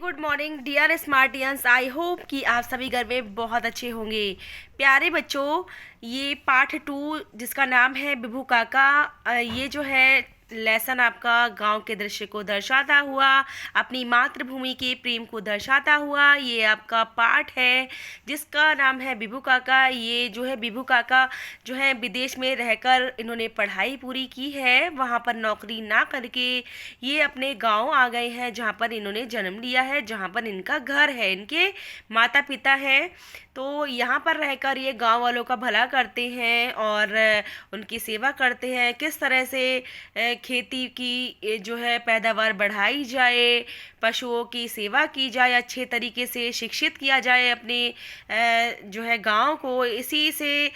Good morning dear smartians. I hope कि आप सभी घर में बहुत अच्छे होंगे। प्यारे बच्चों, ये पार्ट 2 जिसका नाम है बिभू काका, ये जो है लेसन आपका गांव के दृश्य को दर्शाता हुआ, अपनी मातृभूमि के प्रेम को दर्शाता हुआ, ये आपका पार्ट है जिसका नाम है बिभू काका। ये जो है बिभू काका जो है विदेश में रहकर इन्होंने पढ़ाई पूरी की है, वहाँ पर नौकरी ना करके ये अपने गांव आ गए हैं जहाँ पर इन्होंने जन्म लिया है, जहाँ पर इनका घर है, इनके माता पिता हैं। तो यहाँ पर रहकर ये गांव वालों का भला करते हैं और उनकी सेवा करते हैं। किस तरह से खेती की जो है पैदावार बढ़ाई जाए, पशुओं की सेवा की जाए, अच्छे तरीके से शिक्षित किया जाए अपने जो है गांव को, इसी से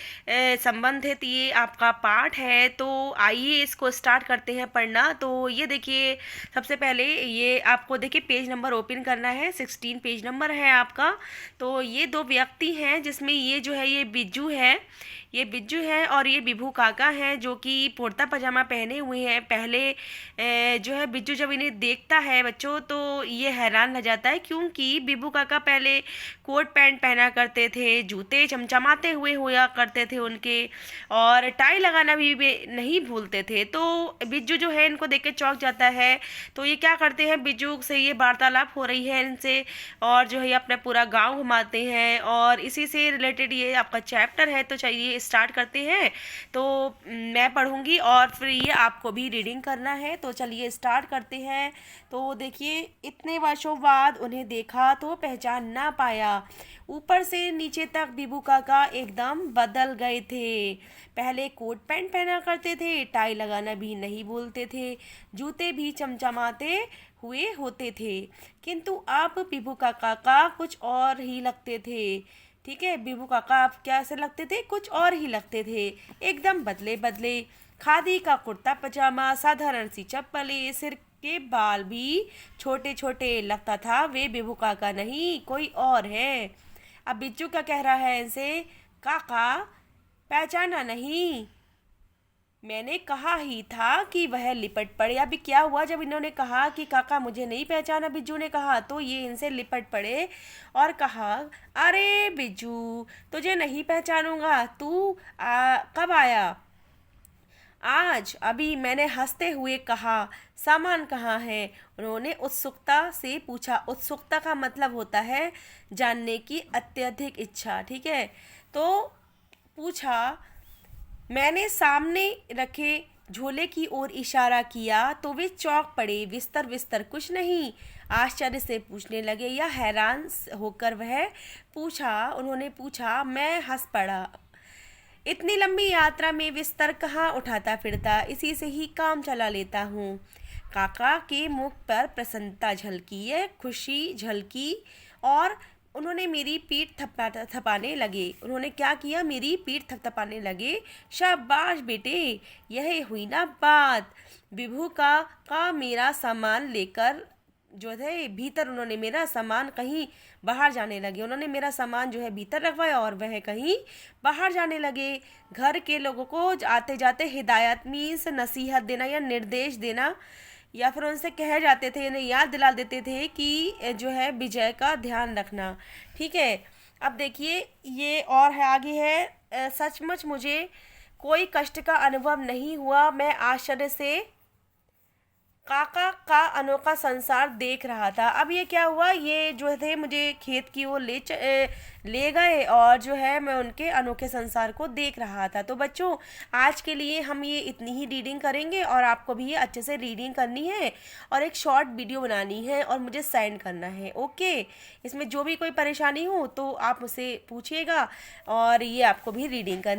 संबंधित ये आपका पाठ है। तो आइए इसको स्टार्ट करते हैं पढ़ना। तो ये देखिए, सबसे पहले ये आपको देखिए पेज नंबर ओपन करना है, 16 पेज नंबर है आपका। तो ये दो व्यक्ति हैं जिसमें ये जो है ये बिज्जू है, ये बिज्जू है और ये बिभू काका हैं जो कि कुर्ता पजामा पहने हुए हैं। पहले जो है बिज्जू जब इन्हें देखता है बच्चों तो ये हैरान रह जाता है, क्योंकि बिभू काका पहले कोट पैंट पहना करते थे, जूते चमचमाते हुए हुआ करते थे उनके, और टाई लगाना भी नहीं भूलते थे। तो बिज्जू जो है इनको देख के चौंक जाता है। तो ये क्या करते हैं, बिज्जू से ये वार्तालाप हो रही है इनसे, और जो है ये अपना पूरा गांव घुमाते हैं और इसी से रिलेटेड ये आपका चैप्टर है। तो चलिए स्टार्ट करते हैं। तो मैं पढ़ूंगी और फिर ये आपको भी रीडिंग करना है। तो चलिए स्टार्ट करते हैं। तो देखिए, इतने वर्षों बाद उन्हें देखा तो पहचान ना पाया, ऊपर से नीचे तक बिभू काका एकदम बदल गए थे। पहले कोट पैंट पहना करते थे, टाई लगाना भी नहीं भूलते थे, जूते भी चमचमाते हुए होते थे, किंतु अब बिभू काका का कुछ और ही लगते थे। ठीक है, बिभू काका आप कैसे लगते थे, कुछ और ही लगते थे, एकदम बदले बदले। खादी का कुर्ता पजामा, साधारण सी चप्पलें, सिर के बाल भी छोटे छोटे, लगता था वे बिभू काका नहीं कोई और है। अब बिज्जू क्या कह रहा है इनसे, काका पहचाना नहीं, मैंने कहा ही था कि वह लिपट पड़े। अभी क्या हुआ, जब इन्होंने कहा कि काका मुझे नहीं पहचाना, बिज्जू ने कहा, तो ये इनसे लिपट पड़े और कहा, अरे बिज्जू तुझे नहीं पहचानूंगा, तू कब आया? आज अभी, मैंने हंसते हुए कहा। सामान कहाँ है? उन्होंने उत्सुकता से पूछा। उत्सुकता का मतलब होता है जानने की अत्यधिक इच्छा। ठीक है, तो पूछा। मैंने सामने रखे झोले की ओर इशारा किया तो वे चौंक पड़े। विस्तर विस्तर कुछ नहीं, आश्चर्य से पूछने लगे या हैरान होकर वह पूछा, उन्होंने पूछा। मैं हंस पड़ा। इतनी लंबी यात्रा में बिस्तर कहाँ उठाता फिरता, इसी से ही काम चला लेता हूँ। काका के मुख पर प्रसन्नता झलकी, यह खुशी झलकी, और उन्होंने मेरी पीठ थपथपाने लगे। उन्होंने क्या किया, मेरी पीठ थपथपाने लगे। शाबाश बेटे, यह हुई ना बात। विभू का मेरा सामान लेकर जो है भीतर, उन्होंने मेरा सामान कहीं बाहर जाने लगे। उन्होंने मेरा सामान जो है भीतर रखवाया और वह कहीं बाहर जाने लगे। घर के लोगों को आते जाते हिदायत मीन्स नसीहत देना या निर्देश देना, या फिर उनसे कहे जाते थे, इन्हें याद दिला देते थे कि जो है विजय का ध्यान रखना। ठीक है, अब देखिए ये और है, आगे है। सचमुच मुझे कोई कष्ट का अनुभव नहीं हुआ। मैं आश्चर्य से काका का अनोखा संसार देख रहा था। अब ये क्या हुआ, ये जो थे मुझे खेत की ओर ले गए और जो है मैं उनके अनोखे संसार को देख रहा था। तो बच्चों, आज के लिए हम ये इतनी ही रीडिंग करेंगे और आपको भी ये अच्छे से रीडिंग करनी है और एक शॉर्ट वीडियो बनानी है और मुझे सेंड करना है। ओके, इसमें जो भी कोई परेशानी हो तो आप मुझसे पूछिएगा और ये आपको भी रीडिंग करनी